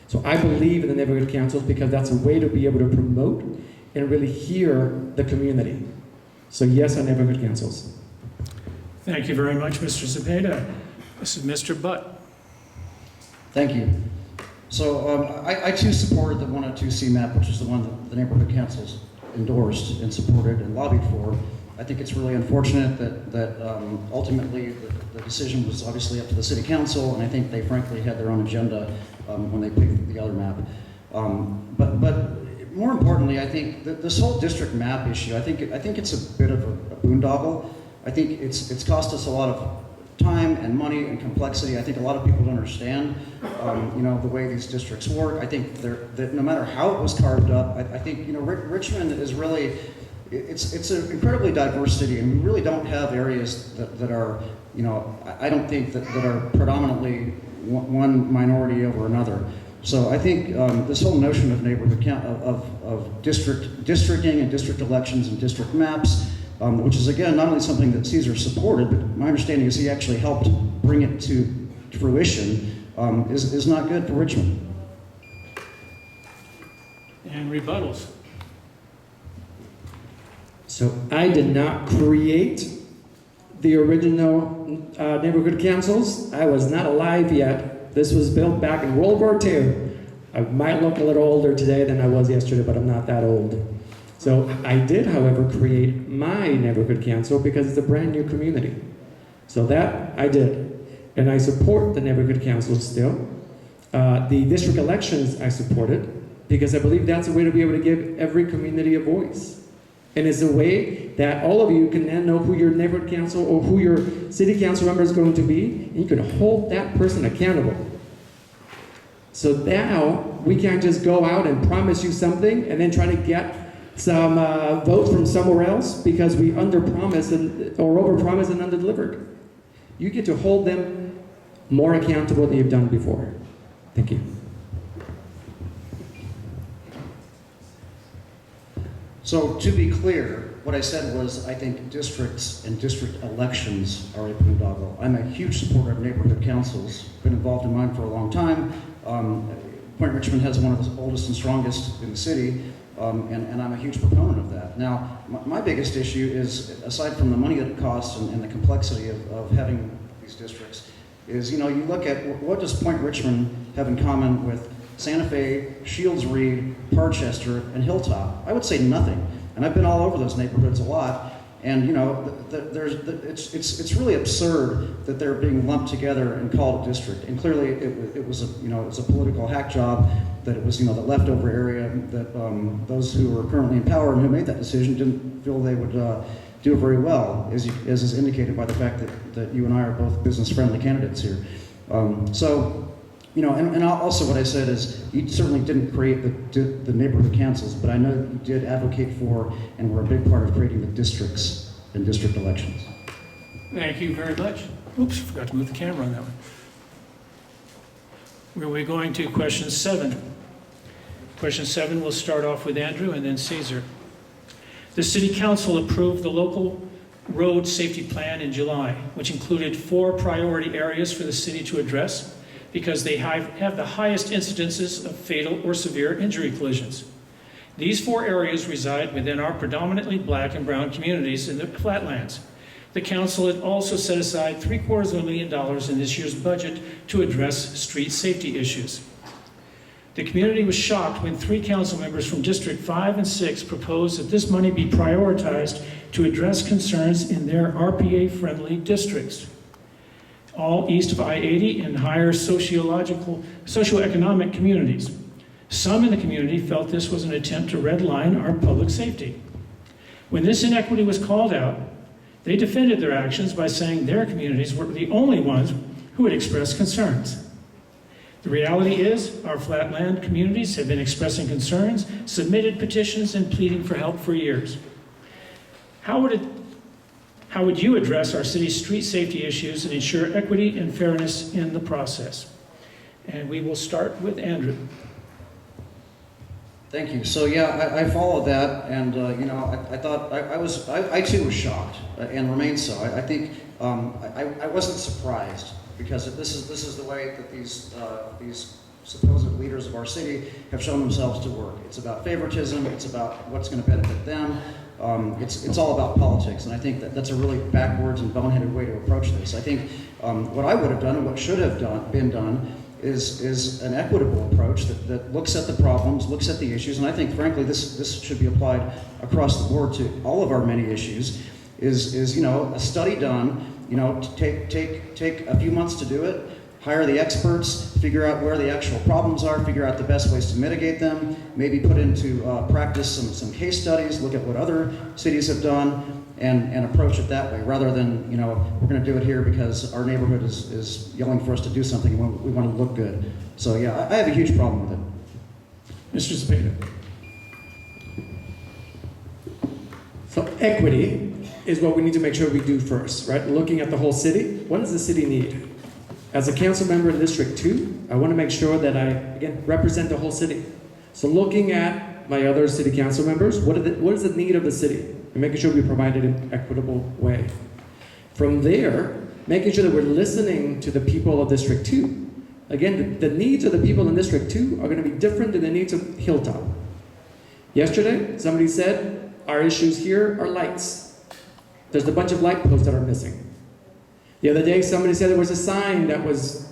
So I believe in the neighborhood councils because that's a way to be able to promote and really hear the community. So yes, on neighborhood councils. Thank you very much, Mr. Zepeda. This is Mr. Butt. Thank you. So I too supported the 102C map, which is the one that the neighborhood councils endorsed and supported and lobbied for. I think it's really unfortunate that ultimately the decision was obviously up to the city council, and I think they frankly had their own agenda when they picked the other map. But more importantly, I think that this whole district map issue, I think it's a bit of a boondoggle. I think it's cost us a lot of time and money and complexity. I think a lot of people don't understand, the way these districts work. I think that no matter how it was carved up, I think Richmond is really, it's an incredibly diverse city, and we really don't have areas that are, I don't think that are predominantly one minority over another. So I think this whole notion of neighborhood of districting and district elections and district maps, which is again not only something that Caesar supported, but my understanding is he actually helped bring it to fruition, is not good for Richmond. And rebuttals. So I did not create the original neighborhood councils. I was not alive yet. This was built back in World War II. I might look a little older today than I was yesterday, but I'm not that old. So I did, however, create my neighborhood council because it's a brand new community. So that I did. And I support the neighborhood council still. The district elections I supported because I believe that's a way to be able to give every community a voice. And it's a way that all of you can then know who your neighborhood council or who your city council member is going to be, and you can hold that person accountable. So now we can't just go out and promise you something and then try to get some votes from somewhere else because we under-promise or over-promise and under-delivered. You get to hold them more accountable than you've done before. Thank you. So to be clear, what I said was I think districts and district elections are a boondoggle. I'm a huge supporter of neighborhood councils, been involved in mine for a long time. Point Richmond has one of the oldest and strongest in the city, and I'm a huge proponent of that. Now, my biggest issue is, aside from the money that it costs and the complexity of having these districts, is, you look at what does Point Richmond have in common with Santa Fe, Shields Reed, Parkchester, and Hilltop? I would say nothing. And I've been all over those neighborhoods a lot. And it's really absurd that they're being lumped together and called a district. And clearly, it was a political hack job. That it was the leftover area that those who are currently in power and who made that decision didn't feel they would do very well, as is indicated by the fact that you and I are both business-friendly candidates here. And also what I said is you certainly didn't create the neighborhood councils, but I know that you did advocate for and were a big part of creating the districts and district elections. Thank you very much. Oops, forgot to move the camera on that one. We're going to question 7. Question 7 will start off with Andrew and then Caesar. The City Council approved the local road safety plan in July, which included 4 priority areas for the city to address because they have the highest incidences of fatal or severe injury collisions. These 4 areas reside within our predominantly black and brown communities in the flatlands. The council had also set aside $750,000 in this year's budget to address street safety issues. The community was shocked when 3 council members from District 5 and 6 proposed that this money be prioritized to address concerns in their RPA-friendly districts, all east of I-80 and higher socioeconomic communities. Some in the community felt this was an attempt to redline our public safety. When this inequity was called out, they defended their actions by saying their communities were the only ones who had expressed concerns. The reality is, our flatland communities have been expressing concerns, submitted petitions, and pleading for help for years. How would you address our city's street safety issues and ensure equity and fairness in the process? And we will start with Andrew. Thank you. So yeah, I followed that, and I thought I too was shocked, and remain so. I think I wasn't surprised, because this is the way that these supposed leaders of our city have shown themselves to work. It's about favoritism. It's about what's going to benefit them. It's all about politics, and I think that's a really backwards and boneheaded way to approach this. I think what I would have done, and what should have been done, is an equitable approach that looks at the problems, looks at the issues, and I think, frankly, this should be applied across the board to all of our many issues. Is a study done, take a few months to do it, hire the experts, figure out where the actual problems are, figure out the best ways to mitigate them, maybe put into practice some case studies, look at what other cities have done, and approach it that way, rather than, we're going to do it here because our neighborhood is yelling for us to do something and we want to look good. So yeah, I have a huge problem with it. Mr. Zepeda. So equity is what we need to make sure we do first, right? Looking at the whole city, what does the city need? As a council member in District 2, I want to make sure that I, again, represent the whole city. So looking at my other city council members, what is the need of the city? And making sure we provide it in an equitable way. From there, making sure that we're listening to the people of District 2. Again, the needs of the people in District 2 are going to be different than the needs of Hilltop. Yesterday, somebody said, our issues here are lights. There's a bunch of light posts that are missing. The other day, somebody said there was a sign that was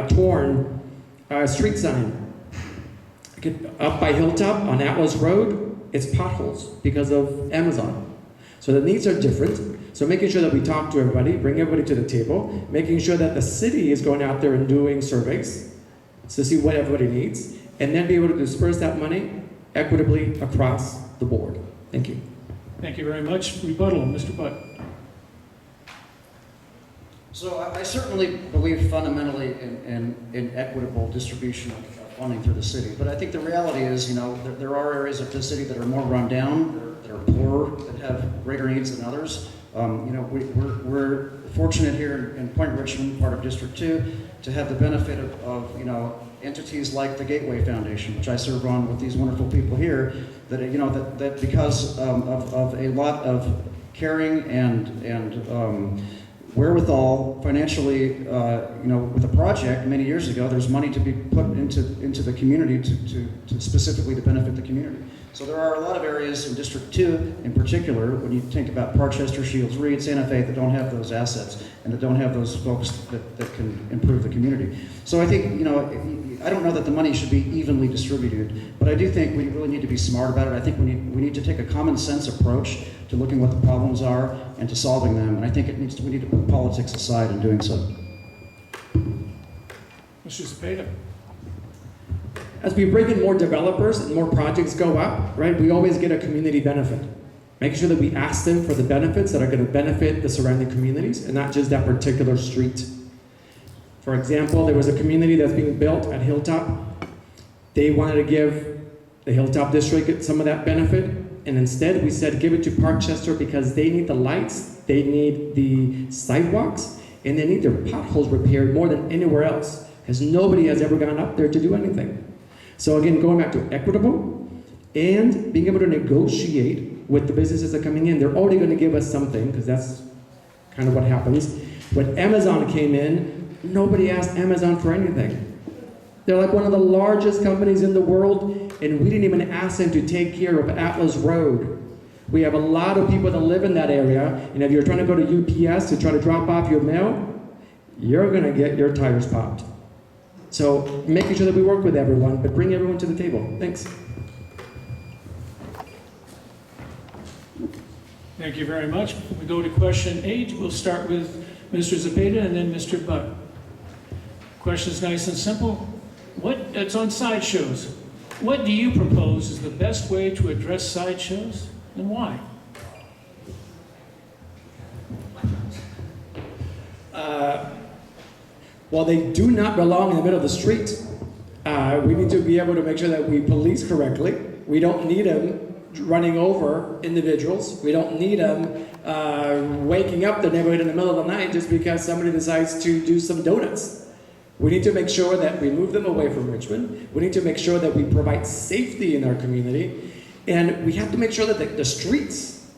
torn, a street sign. Up by Hilltop on Atlas Road, it's potholes because of Amazon. So the needs are different. So making sure that we talk to everybody, bring everybody to the table, making sure that the city is going out there and doing surveys to see what everybody needs, and then be able to disperse that money equitably across the board. Thank you. Thank you very much. Rebuttal, Mr. Butt. So I certainly believe fundamentally in equitable distribution of funding through the city, but I think the reality is, there are areas of the city that are more run down, that are poorer, that have greater needs than others. We're fortunate here in Point Richmond, part of District 2, to have the benefit of entities like the Gateway Foundation, which I serve on with these wonderful people here, that because of a lot of caring and wherewithal financially, with a project many years ago, there's money to be put into the community to specifically to benefit the community. So there are a lot of areas in District 2 in particular, when you think about Parchester, Shields, Reed, Santa Fe, that don't have those assets and that don't have those folks that can improve the community. So I think, I don't know that the money should be evenly distributed, but I do think we really need to be smart about it. I think we need to take a common sense approach to looking what the problems are and to solving them. And I think we need to put politics aside in doing so. Mr. Zepeda. As we bring in more developers and more projects go up, right, we always get a community benefit. Making sure that we ask them for the benefits that are going to benefit the surrounding communities and not just that particular street. For example, there was a community that's being built at Hilltop. They wanted to give the Hilltop district some of that benefit, and instead we said give it to Parkchester because they need the lights, they need the sidewalks, and they need their potholes repaired more than anywhere else, because nobody has ever gone up there to do anything. So again, going back to equitable and being able to negotiate with the businesses that are coming in. They're already going to give us something, because that's kind of what happens. When Amazon came in, nobody asked Amazon for anything. They're like one of the largest companies in the world, and we didn't even ask them to take care of Atlas Road. We have a lot of people that live in that area, and if you're trying to go to UPS to try to drop off your mail, you're going to get your tires popped. So making sure that we work with everyone, but bring everyone to the table. Thanks. Thank you very much. We go to question 8. We'll start with Mr. Zepeda and then Mr. Butt. Question's nice and simple. It's on sideshows. What do you propose is the best way to address sideshows, and why? Well, they do not belong in the middle of the street. We need to be able to make sure that we police correctly. We don't need them running over individuals. We don't need them waking up the neighborhood in the middle of the night just because somebody decides to do some donuts. We need to make sure that we move them away from Richmond. We need to make sure that we provide safety in our community. And we have to make sure that the streets,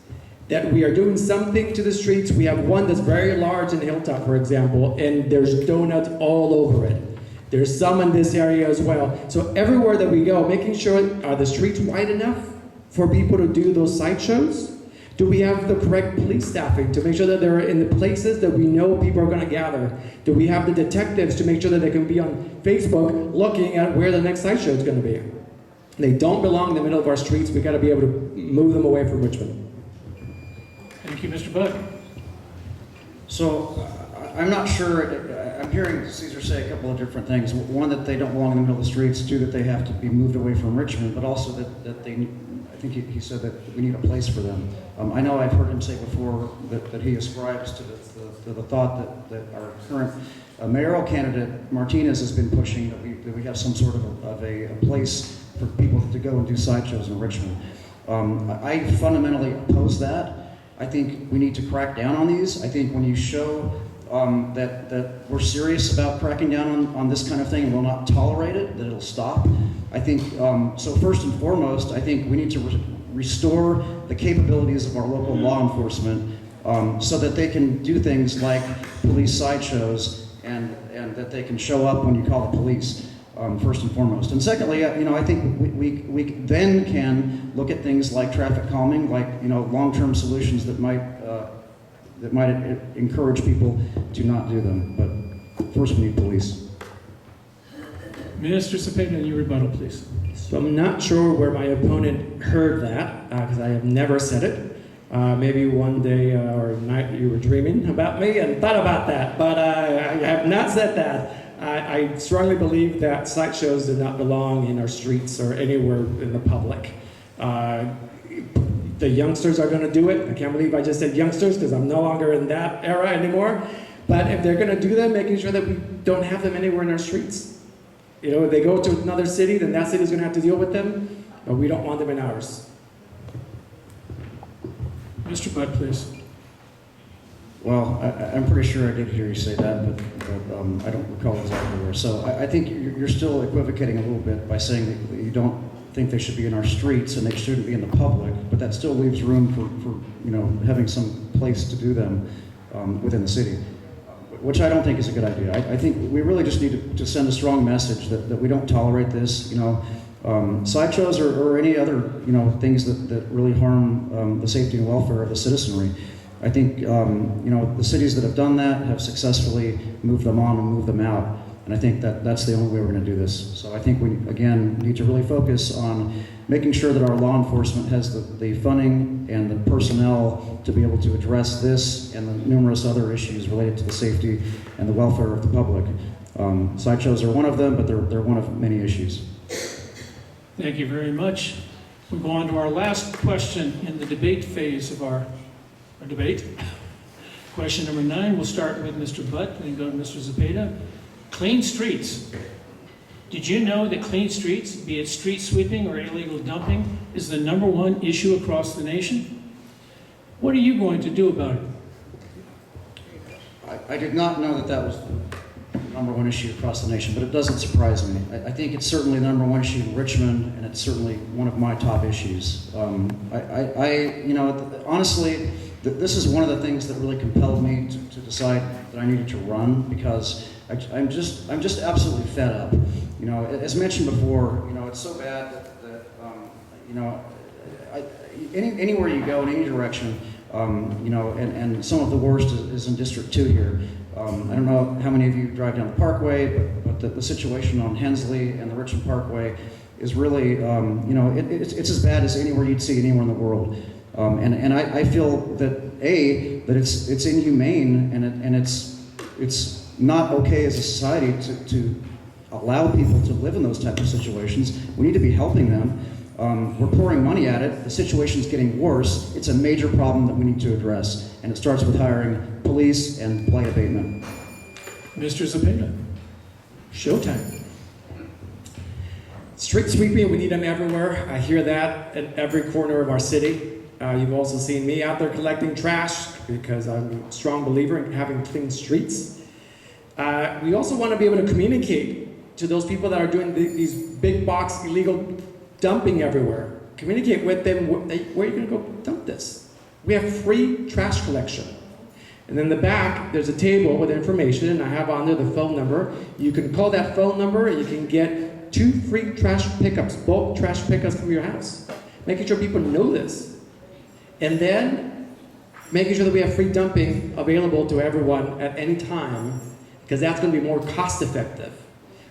that we are doing something to the streets. We have one that's very large in Hilltop, for example, and there's donuts all over it. There's some in this area as well. So everywhere that we go, making sure, are the streets wide enough for people to do those sideshows? Do we have the correct police staffing to make sure that they're in the places that we know people are going to gather? Do we have the detectives to make sure that they can be on Facebook looking at where the next sideshow is going to be? They don't belong in the middle of our streets. We've got to be able to move them away from Richmond. Thank you, Mr. Budd. So I'm not sure, I'm hearing Caesar say a couple of different things. One, that they don't belong in the middle of the streets. Two, that they have to be moved away from Richmond, but also that they, I think he said that we need a place for them. I know I've heard him say before that he ascribes to the thought that our current mayoral candidate, Martinez, has been pushing, that we have some sort of a place for people to go and do sideshows in Richmond. I fundamentally oppose that. I think we need to crack down on these. I think when you show that we're serious about cracking down on this kind of thing and will not tolerate it, that it'll stop. I think, so first and foremost, I think we need to restore the capabilities of our local law enforcement so that they can do things like police sideshows and that they can show up when you call the police, first and foremost. And secondly, I think we then can look at things like traffic calming, like, long-term solutions that might encourage people to not do them. But first we need police. Minister Cepeda, your rebuttal, please. So I'm not sure where my opponent heard that, because I have never said it. Maybe one day or night you were dreaming about me and thought about that, but I have not said that. I strongly believe that sideshows do not belong in our streets or anywhere in the public. The youngsters are going to do it. I can't believe I just said youngsters because I'm no longer in that era anymore. But if they're going to do them, making sure that we don't have them anywhere in our streets. If they go to another city, then that city is going to have to deal with them, but we don't want them in ours. Mr. Budd, please. Well, I'm pretty sure I did hear you say that, but I don't recall exactly where. So I think you're still equivocating a little bit by saying that you don't think they should be in our streets and they shouldn't be in the public, but that still leaves room for having some place to do them within the city, which I don't think is a good idea. I think we really just need to send a strong message that we don't tolerate this. Sideshows or any other things that really harm the safety and welfare of the citizenry. I think the cities that have done that have successfully moved them on and moved them out. And I think that's the only way we're going to do this. So I think we, again, need to really focus on making sure that our law enforcement has the funding and the personnel to be able to address this and the numerous other issues related to the safety and the welfare of the public. Sideshows are one of them, but they're one of many issues. Thank you very much. We go on to our last question in the debate phase of our debate. Question number 9, we'll start with Mr. Butt and go to Mr. Cepeda. Clean streets. Did you know that clean streets, be it street sweeping or illegal dumping, is the #1 issue across the nation? What are you going to do about it? I did not know that was the #1 issue across the nation, but it doesn't surprise me. I think it's certainly the #1 issue in Richmond, and it's certainly one of my top issues. Honestly, this is one of the things that really compelled me to decide that I needed to run, because I'm just absolutely fed up. As mentioned before, it's so bad that anywhere you go in any direction, and some of the worst is in District 2 here. I don't know how many of you drive down the Parkway, but the situation on Hensley and the Richmond Parkway is really, it's as bad as anywhere you'd see anywhere in the world. And I feel that it's inhumane and it's not okay as a society to allow people to live in those types of situations. We need to be helping them. We're pouring money at it. The situation's getting worse. It's a major problem that we need to address, and it starts with hiring police and blight abatement. Mr. Zepeda. Showtime. Street sweeping, we need them everywhere. I hear that at every corner of our city. You've also seen me out there collecting trash because I'm a strong believer in having clean streets. We also want to be able to communicate to those people that are doing these big box illegal dumping everywhere. Communicate with them, where are you going to go dump this? We have free trash collection. And in the back, there's a table with information, and I have on there the phone number. You can call that phone number, and you can get 2 free trash pickups, bulk trash pickups from your house. Making sure people know this. And then, making sure that we have free dumping available to everyone at any time, because that's going to be more cost effective.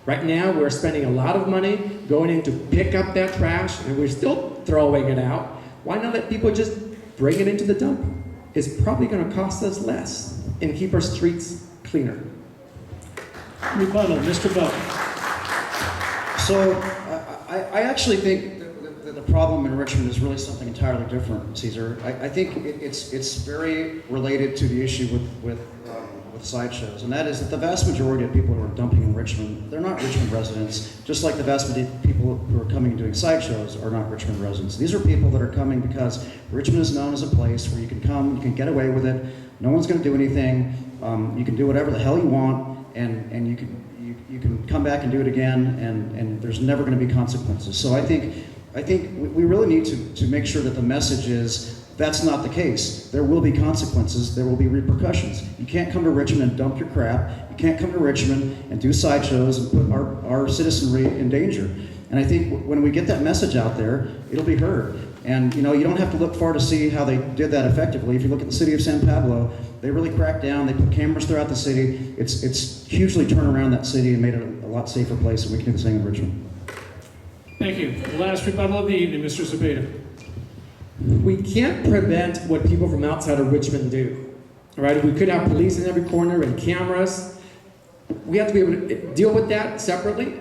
Right now, we're spending a lot of money going in to pick up that trash, and we're still throwing it out. Why not let people just bring it into the dump? It's probably going to cost us less and keep our streets cleaner. Rebuttal, Mr. Buck. So I actually think that the problem in Richmond is really something entirely different, Caesar. I think it's very related to the issue with sideshows, and that is that the vast majority of people who are dumping in Richmond, they're not Richmond residents, just like the vast majority of people who are coming and doing sideshows are not Richmond residents. These are people that are coming because Richmond is known as a place where you can come, you can get away with it, no one's going to do anything, you can do whatever the hell you want, and you can come back and do it again, and there's never going to be consequences. So I think we really need to make sure that the message is that's not the case. There will be consequences. There will be repercussions. You can't come to Richmond and dump your crap. You can't come to Richmond and do sideshows and put our citizenry in danger. And I think when we get that message out there, it'll be heard. And you don't have to look far to see how they did that effectively. If you look at the city of San Pablo, they really cracked down. They put cameras throughout the city. It's hugely turned around that city and made it a lot safer place. And we can do the same in Richmond. Thank you. The last rebuttal of the evening, Mr. Zepeda. We can't prevent what people from outside of Richmond do. All right? We could have police in every corner and cameras. We have to be able to deal with that separately.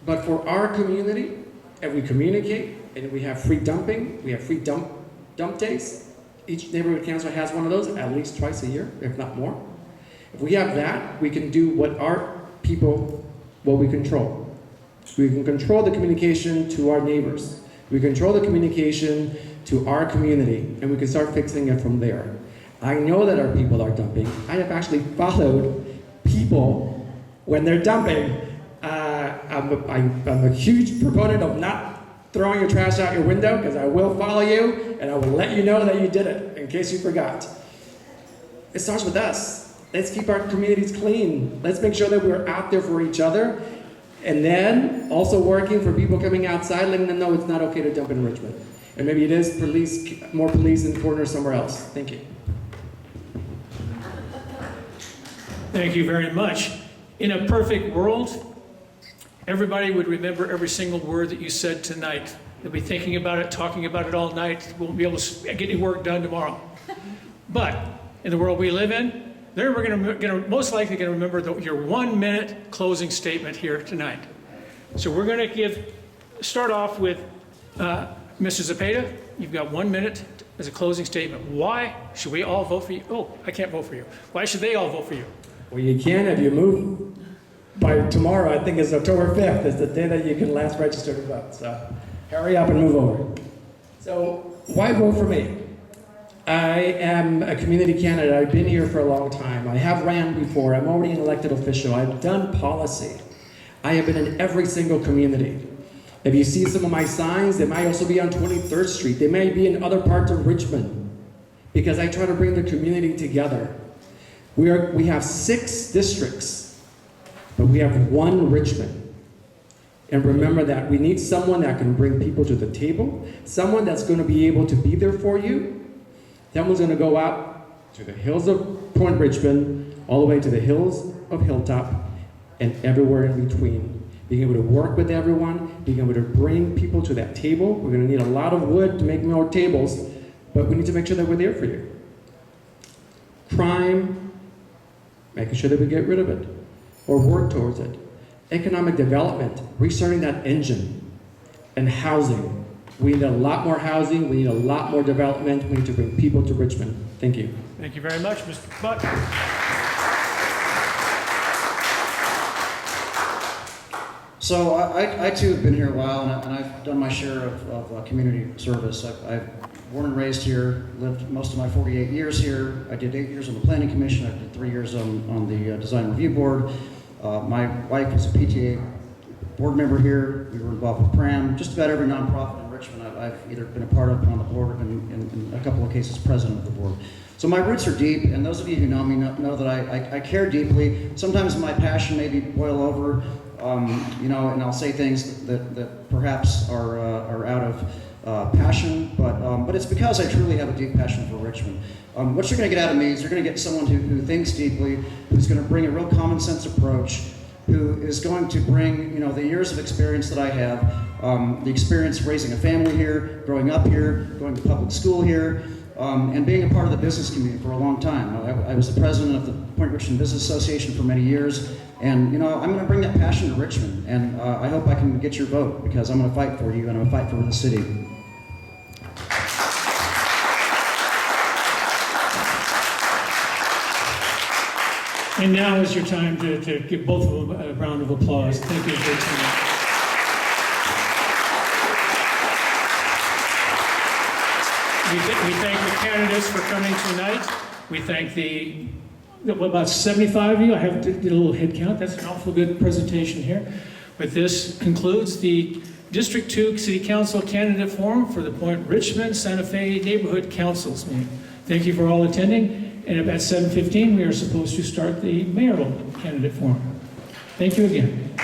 But for our community, if we communicate and we have free dumping, we have free dump days. Each neighborhood council has one of those at least twice a year, if not more. If we have that, we can do what we control. We can control the communication to our neighbors. We control the communication to our community, and we can start fixing it from there. I know that our people are dumping. I have actually followed people when they're dumping. I'm a huge proponent of not throwing your trash out your window, because I will follow you, and I will let you know that you did it, in case you forgot. It starts with us. Let's keep our communities clean. Let's make sure that we're out there for each other, and then also working for people coming outside, letting them know it's not okay to dump in Richmond. And maybe it is more police in corners somewhere else. Thank you. Thank you very much. In a perfect world, everybody would remember every single word that you said tonight. They'll be thinking about it, talking about it all night. Won't be able to get any work done tomorrow. But in the world we live in, they're most likely going to remember your 1-minute closing statement here tonight. So we're going to start off with Mr. Zepeda. You've got 1 minute as a closing statement. Why should we all vote for you? Oh, I can't vote for you. Why should they all vote for you? Well, you can if you move by tomorrow. I think it's October 5th. It's the day that you can last register to vote. So hurry up and move over. So why vote for me? I am a community candidate. I've been here for a long time. I have ran before. I'm already an elected official. I've done policy. I have been in every single community. If you see some of my signs, they might also be on 23rd Street. They may be in other parts of Richmond, because I try to bring the community together. We have 6 districts, but we have 1 Richmond. And remember that we need someone that can bring people to the table, someone that's going to be able to be there for you. Someone's going to go out to the hills of Point Richmond, all the way to the hills of Hilltop, and everywhere in between. Being able to work with everyone, being able to bring people to that table. We're going to need a lot of wood to make more tables, but we need to make sure that we're there for you. Crime, making sure that we get rid of it or work towards it. Economic development, restarting that engine. And housing. We need a lot more housing. We need a lot more development. We need to bring people to Richmond. Thank you. Thank you very much, Mr. Butt. So I too have been here a while, and I've done my share of community service. I've born and raised here, lived most of my 48 years here. I did 8 years on the Planning Commission. I did 3 years on the Design Review Board. My wife is a PTA board member here. We were involved with PRAM. Just about every nonprofit in Richmond I've either been a part of, been on the board, or been in a couple of cases president of the board. So my roots are deep, and those of you who know me know that I care deeply. Sometimes my passion maybe boil over, you know, and I'll say things that perhaps are out of passion, but it's because I truly have a deep passion for Richmond. What you're going to get out of me is you're going to get someone who thinks deeply, who's going to bring a real common sense approach, who is going to bring, you know, the years of experience that I have, the experience raising a family here, growing up here, going to public school here, and being a part of the business community for a long time. I was the president of the Point Richmond Business Association for many years, and you know, I'm going to bring that passion to Richmond, and I hope I can get your vote, because I'm going to fight for you, and I'm going to fight for the city. And now is your time to give both of them a round of applause. Thank you for your time. We thank the candidates for coming tonight. We thank about 75 of you. I have to get a little head count. That's an awful good presentation here. But this concludes the District 2 City Council candidate forum for the Point Richmond Santa Fe Neighborhood Councils meeting. Thank you for all attending. And about 7:15, we are supposed to start the mayoral candidate forum. Thank you again.